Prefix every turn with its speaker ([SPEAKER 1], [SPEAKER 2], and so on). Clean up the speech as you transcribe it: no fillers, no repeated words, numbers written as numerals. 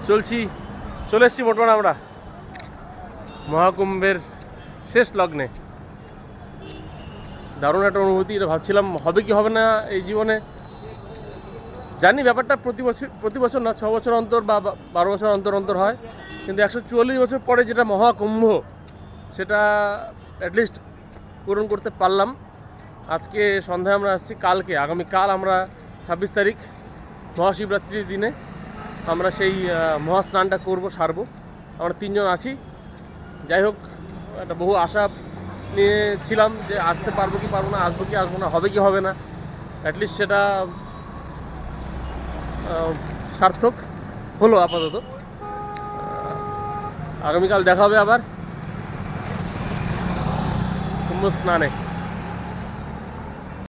[SPEAKER 1] চলে এসেছি মোটমাট আমরা মহাকুম্ভের শেষ লগ্নে। দারুণ একটা অনুভূতি। এটা ভাবছিলাম হবে কি হবে না এই জীবনে, জানি ব্যাপারটা প্রতি বছর না, 6 বছর অন্তর বা 12 বছর অন্তর অন্তর হয়, কিন্তু 144 বছর পরে যেটা মহাকুম্ভ সেটা অ্যাটলিস্ট পূরণ করতে পারলাম। আজকে সন্ধ্যায় আমরা আসছি, আগামীকাল আমরা 26 তারিখ মহাশিবরাত্রির দিনে আমরা সেই মহাস্নানটা সারবো। আমরা 3 জন আছি। যাই হোক, একটা বহু আশা নিয়ে ছিলাম যে আসতে পারবো কি পারবো না, আসবো কি আসবো না, হবে কি হবে না, অ্যাটলিস্ট সেটা সার্থক হলো আপাতত। আগামীকাল দেখা হবে আবার কুম্ভ স্নানে।